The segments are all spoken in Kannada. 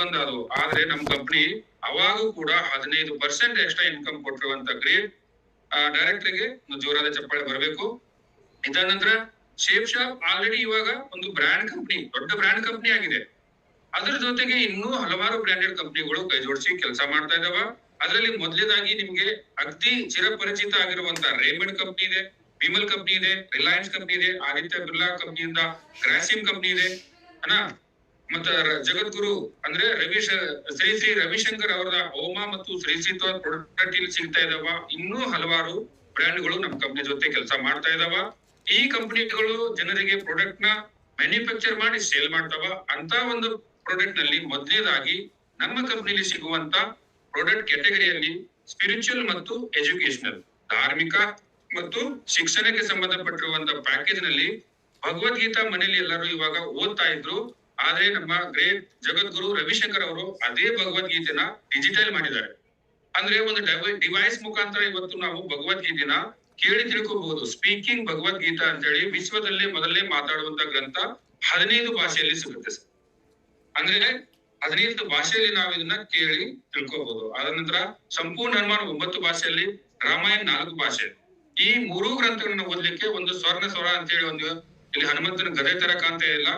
ಬಂದ್ ಆದವು. ಆದ್ರೆ ನಮ್ ಕಂಪನಿ ಅವಾಗೂ ಕೂಡ 15% ಎಕ್ಸ್ಟ್ರಾ ಇನ್ಕಮ್ ಕೊಟ್ಟಿರುವಂತ ಗ್ರೇಟ್ ಡೈರೆಕ್ಟರ್ಗೆ ಜೋರಾದ ಚಪ್ಪಾಳೆ ಬರಬೇಕು. ಇದಾದ ನಂತರ ಶೇಪ್ ಶಾಪ್ ಆಲ್ರೆಡಿ ಇವಾಗ ಒಂದು ಬ್ರ್ಯಾಂಡ್ ಕಂಪನಿ, ದೊಡ್ಡ ಬ್ರ್ಯಾಂಡ್ ಕಂಪನಿ ಆಗಿದೆ. ಅದ್ರ ಜೊತೆಗೆ ಇನ್ನೂ ಹಲವಾರು ಬ್ರಾಂಡೆಡ್ ಕಂಪನಿಗಳು ಕೈ ಜೋಡಿಸಿ ಕೆಲಸ ಮಾಡ್ತಾ ಇದಾವ. ಅದರಲ್ಲಿ ಮೊದಲನೇದಾಗಿ ನಿಮ್ಗೆ ಅತಿ ಚಿರಪರಿಚಿತ ಆಗಿರುವಂತ ರೇಮಂಡ್ ಕಂಪನಿ ಇದೆ, ವಿಮಲ್ ಕಂಪನಿ ಇದೆ, ರಿಲಯನ್ಸ್ ಕಂಪನಿ ಇದೆ, ಆದಿತ್ಯ ಬಿರ್ಲಾ ಕಂಪನಿಯಿಂದ ಗ್ರಾಸಿಮ್ ಕಂಪನಿ ಇದೆ ಅಣ್ಣ. ಮತ್ತ ಜಗದ್ಗುರು ಅಂದ್ರೆ ಶ್ರೀ ಶ್ರೀ ರವಿಶಂಕರ್ ಅವರ ಹೋಮ ಮತ್ತು ಶ್ರೀ ಪ್ರಾಡಕ್ಟ್ ಇಲ್ಲಿ ಸಿಗ್ತಾ ಇದಾವ. ಇನ್ನೂ ಹಲವಾರು ಬ್ರ್ಯಾಂಡ್ಗಳು ನಮ್ಮ ಕಂಪನಿ ಜೊತೆ ಕೆಲಸ ಮಾಡ್ತಾ ಇದಾವ. ಈ ಕಂಪನಿಗಳು ಜನರಿಗೆ ಪ್ರಾಡಕ್ಟ್ ನ ಮ್ಯಾನುಫ್ಯಾಕ್ಚರ್ ಮಾಡಿ ಸೇಲ್ ಮಾಡ್ತಾವ. ಅಂತ ಒಂದು ಪ್ರಾಡಕ್ಟ್ ನಲ್ಲಿ ಮೊದಲನೇದಾಗಿ ನಮ್ಮ ಕಂಪನಿಲಿ ಸಿಗುವಂತ ಪ್ರಾಡಕ್ಟ್ ಕ್ಯಾಟಗರಿಯಲ್ಲಿ ಸ್ಪಿರಿಚುವಲ್ ಮತ್ತು ಎಜುಕೇಶನಲ್, ಧಾರ್ಮಿಕ ಮತ್ತು ಶಿಕ್ಷಣಕ್ಕೆ ಸಂಬಂಧಪಟ್ಟಿರುವಂತ ಪ್ಯಾಕೇಜ್ ನಲ್ಲಿ ಭಗವದ್ಗೀತಾ ಮನೆಯಲ್ಲಿ ಎಲ್ಲರೂ ಇವಾಗ ಓದ್ತಾ ಇದ್ರು. ಆದ್ರೆ ನಮ್ಮ ಗ್ರೇಟ್ ಜಗದ್ಗುರು ರವಿಶಂಕರ್ ಅವರು ಅದೇ ಭಗವದ್ಗೀತೆನ ಡಿಜಿಟಲ್ ಮಾಡಿದ್ದಾರೆ. ಅಂದ್ರೆ ಒಂದು ಡಿವೈಸ್ ಮುಖಾಂತರ ಇವತ್ತು ನಾವು ಭಗವದ್ಗೀತೆನ ಕೇಳಿ ತಿಳ್ಕೋಬಹುದು. ಸ್ಪೀಕಿಂಗ್ ಭಗವದ್ಗೀತಾ ಅಂತ ಹೇಳಿ ವಿಶ್ವದಲ್ಲೇ ಮೊದಲೇ ಮಾತಾಡುವಂತ ಗ್ರಂಥ 15 ಭಾಷೆಯಲ್ಲಿ ಸಿಗುತ್ತೆ ಸರ್. ಅಂದ್ರೆ 15 ಭಾಷೆಯಲ್ಲಿ ನಾವು ಇದನ್ನ ಕೇಳಿ ತಿಳ್ಕೋಬಹುದು. ಅದ ನಂತರ ಸಂಪೂರ್ಣ ಹನುಮಾನ್ 9 ಭಾಷೆಯಲ್ಲಿ, ರಾಮಾಯಣ 4 ಭಾಷೆ. ಈ 3 ಗ್ರಂಥಗಳನ್ನ ಓದ್ಲಿಕ್ಕೆ ಒಂದು ಸ್ವರ್ಣ ಸ್ವರ ಅಂತ ಹೇಳಿ ಒಂದು ಇಲ್ಲಿ ಹನುಮಂತನ ಗದೆ ತರ ಕಾಣ್ತಾ ಇಲ್ಲ,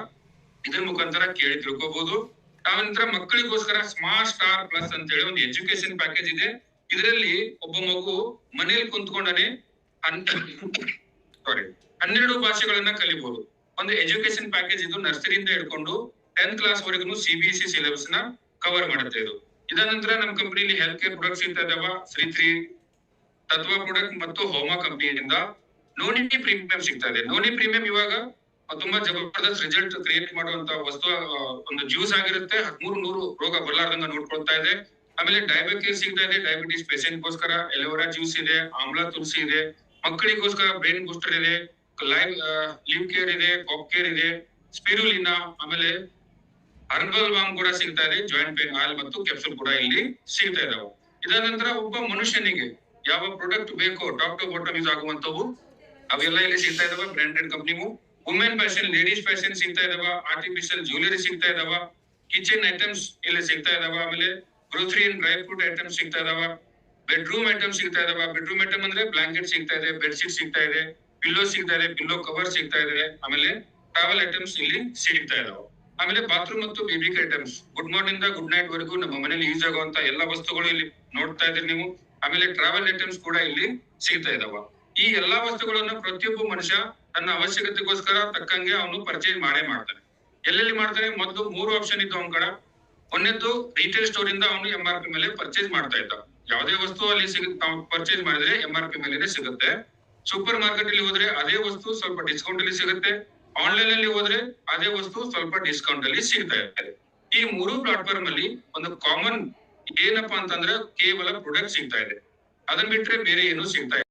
ಇದ್ರ ಮುಖಾಂತರ ಕೇಳಿ ತಿಳ್ಕೋಬಹುದು. ಆನಂತರ ಮಕ್ಕಳಿಗೋಸ್ಕರ ಸ್ಮಾರ್ಟ್ ಸ್ಟಾರ್ ಪ್ಲಸ್ ಅಂತ ಹೇಳಿ ಒಂದು ಎಜುಕೇಶನ್ ಪ್ಯಾಕೇಜ್ ಇದೆ. ಇದರಲ್ಲಿ ಒಬ್ಬ ಮಗು ಮನೇಲಿ ಕುಂತ್ಕೊಂಡನೆ 12 ಭಾಷೆಗಳನ್ನ ಕಲಿಬಹುದು. ಒಂದು ಎಜುಕೇಶನ್ ಪ್ಯಾಕೇಜ್ ಇದು. ನರ್ಸರಿಯಿಂದ ಹಿಡ್ಕೊಂಡು 10th ಕ್ಲಾಸ್ ವರೆಗೂ CBSE ಸಿಲೆಬಸ್ ನ ಕವರ್ ಮಾಡುತ್ತೆ ಇದು. ಇದ ನಂತರ ನಮ್ಮ ಕಂಪನಿಲಿ ಹೆಲ್ತ್ ಕೇರ್ ಪ್ರಾಡಕ್ಟ್ಸ್ ಸಿಗ್ತಾ ಇದಾವ. ಶ್ರೀ ತತ್ವ ಪ್ರಾಡಕ್ಟ್ ಮತ್ತು ಹೋಮ ಕಂಪನಿಯಿಂದ ನೋನಿ ಪ್ರೀಮಿಯಂ ಸಿಗ್ತಾ ಇದೆ. ನೋನಿ ಪ್ರೀಮಿಯಂ ಇವಾಗ ತುಂಬಾ ಜಬರ್ದಸ್ತ್ ರಿಸಲ್ಟ್ ಕ್ರಿಯೇಟ್ ಮಾಡುವಂತ ವಸ್ತು, ಒಂದು ಜ್ಯೂಸ್ ಆಗಿರುತ್ತೆ. 1300 ರೋಗ ಬರಲಾರ್ದಂಗ ನೋಡ್ಕೊಳ್ತಾ ಇದೆ. ಆಮೇಲೆ ಡಯಾಬಿಟಿಸ್ ಸಿಗ್ತಾ ಇದೆ. ಡಯಾಬಿಟಿಸ್ ಪೇಷಂಟ್ ಗೋಸ್ಕರ ಎಲೋವೆರಾ ಜ್ಯೂಸ್ ಇದೆ, ಆಮ್ಲಾ ತುಳಸಿ ಇದೆ. ಮಕ್ಕಳಿಗೋಸ್ಕರ ಬ್ರೈನ್ ಬೂಸ್ಟರ್ ಇದೆ, ಲಿವ್ ಕೇರ್ ಇದೆ, ಕಾಪ್ ಕೇರ್ ಇದೆ, ಸ್ಪಿರುಲಿನಾ, ಆಮೇಲೆ ಹರ್ಬಲ್ ಬಾಮ್ ಕೂಡ ಸಿಗ್ತಾ ಇದೆ. ಜಾಯಿಂಟ್ ಪೇನ್ ಆಯಿಲ್ ಮತ್ತು ಕ್ಯಾಪ್ಸೂಲ್ ಕೂಡ ಇಲ್ಲಿ ಸಿಗ್ತಾ ಇದಾವೆ. ಇದಾದ ನಂತರ ಒಬ್ಬ ಮನುಷ್ಯನಿಗೆ ಯಾವ ಪ್ರಾಡಕ್ಟ್ ಬೇಕೋ ಟಾಪ್ ಟು ಬಾಟಮ್ ಯೂಸ್ ಆಗುವಂತವು ಅವೆಲ್ಲ ಇಲ್ಲಿ ಸಿಗ್ತಾ ಇದಾವ. ಬ್ರಾಂಡೆಡ್ ಕಂಪನಿವು ವುಮೆನ್ ಫ್ಯಾಷನ್, ಲೇಡೀಸ್ ಫ್ಯಾಷನ್ ಸಿಗ್ತಾ ಇದಾವ. ಆರ್ಟಿಫಿಷಿಯಲ್ ಜ್ಯುವೆಲರಿ ಸಿಗ್ತಾ ಇದಾವ. ಕಿಚನ್ ಐಟಮ್ಸ್ ಇಲ್ಲಿ ಸಿಗ್ತಾ ಇದಾವ. ಆಮೇಲೆ grocery and dry fruit items ಸಿಗ್ತಾ ಇದಾವ. ಬೆಡ್ರೂಮ್ ಐಟಮ್ಸ್ ಸಿಗ್ತಾ ಇದಾವ. ಬೆಡ್ರೂಮ್ ಐಟಮ್ ಅಂದ್ರೆ ಬ್ಲಾಂಕೆಟ್ ಸಿಗ್ತಾ ಇದೆ, ಬೆಡ್ ಶೀಟ್ ಸಿಗ್ತಾ ಇದೆ, ಪಿಲ್ಲೋ ಸಿಗ್ತಾ ಇದೆ, ಪಿಲ್ಲೋ ಕವರ್ ಸಿಗ್ತಾ ಇದೆ. ಆಮೇಲೆ ಟ್ರಾವೆಲ್ ಐಟಮ್ಸ್ ಇಲ್ಲಿ ಸಿಗ್ತಾ ಇದಾವ. ಆಮೇಲೆ ಬಾತ್ರೂಮ್ ಮತ್ತು ಬೇಬಿಕ್ items, good morning good night ವರೆಗೂ ನಮ್ಮ ಮನೇಲಿ ಯೂಸ್ ಆಗುವಂತ ಎಲ್ಲಾ ವಸ್ತುಗಳು ಇಲ್ಲಿ ನೋಡ್ತಾ ಇದ್ರಿ ನೀವು. ಆಮೇಲೆ ಟ್ರಾವೆಲ್ ಐಟಮ್ಸ್ ಕೂಡ ಇಲ್ಲಿ ಸಿಗ್ತಾ ಇದಾವ. ಈ ಎಲ್ಲಾ ವಸ್ತುಗಳನ್ನ ಪ್ರತಿಯೊಬ್ಬ ಮನುಷ್ಯ ತನ್ನ ಅವಶ್ಯಕತೆಗೋಸ್ಕರ ತಕ್ಕಂಗೆ ಅವನು ಪರ್ಚೇಸ್ ಮಾಡೇ ಮಾಡ್ತಾನೆ. ಎಲ್ಲೆಲ್ಲಿ ಮಾಡ್ತಾನೆ? ಮೊದಲು 3 ಆಪ್ಷನ್ ಇತ್ತು ಅವನ ಕಡೆ. ಒಂದನೇದು ರಿಟೇಲ್ ಸ್ಟೋರ್ ಇಂದ ಅವನು MRP ಮೇಲೆ ಪರ್ಚೇಸ್ ಮಾಡ್ತಾ ಇದ್ದ. ಯಾವುದೇ ವಸ್ತು ಅಲ್ಲಿ ಪರ್ಚೇಸ್ ಮಾಡಿದ್ರೆ MRP ಮೇಲೆ ಸಿಗುತ್ತೆ. ಸೂಪರ್ ಮಾರ್ಕೆಟ್ ಅಲ್ಲಿ ಹೋದ್ರೆ ಅದೇ ವಸ್ತು ಸ್ವಲ್ಪ ಡಿಸ್ಕೌಂಟ್ ಅಲ್ಲಿ ಸಿಗುತ್ತೆ. ಆನ್ಲೈನ್ ಅಲ್ಲಿ ಹೋದ್ರೆ ಅದೇ ವಸ್ತು ಸ್ವಲ್ಪ ಡಿಸ್ಕೌಂಟ್ ಅಲ್ಲಿ ಸಿಗ್ತಾ ಇದೆ. ಈ 3 ಪ್ಲಾಟ್ಫಾರ್ಮ್ ಅಲ್ಲಿ ಒಂದು ಕಾಮನ್ ಏನಪ್ಪಾ ಅಂತಂದ್ರೆ ಕೇವಲ ಪ್ರಾಡಕ್ಟ್ ಸಿಗ್ತಾ ಇದೆ. ಅದನ್ನ ಬಿಟ್ರೆ ಬೇರೆ ಏನು ಸಿಗ್ತಾ ಇಲ್ಲ.